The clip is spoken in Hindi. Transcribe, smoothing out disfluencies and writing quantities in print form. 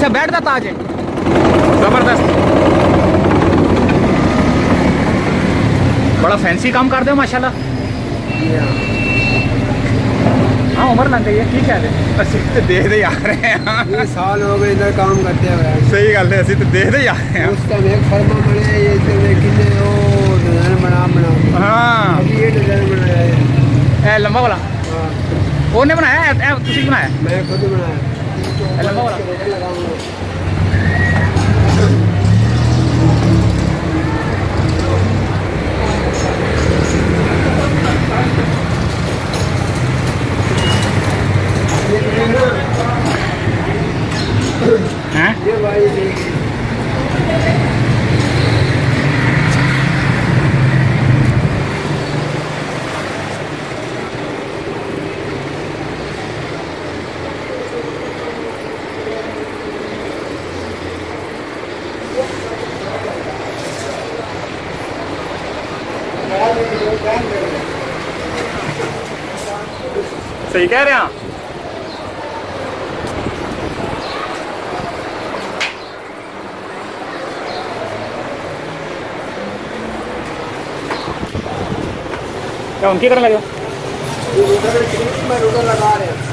अच्छा बेड का ताज है, जबरदस्त, बड़ा फैंसी काम कर दो माशाल्लाह। हाँ उम्र लग गई है, ठीक है असि तो देखते आ रहे हैं, ये साल हो गए इधर काम करते हुए। सही गल है, असि तो देखते आ रहे हैं। उस टाइम एक फर्मा बने ये कितने वो डिजाइन बना हाँ अभी ये डिजाइन बनाया है, ए लंबा वाला हाँ ਉਹਨੇ ਬਣਾਇਆ ਤੁਸੀਂ ਬਣਾਇਆ? मैं खुद बनाया लंबा वाला हैं? ये भाई सही कह रहे हैं। क्या उनकी करने लगे? मैं रोटर लगा रहे हैं।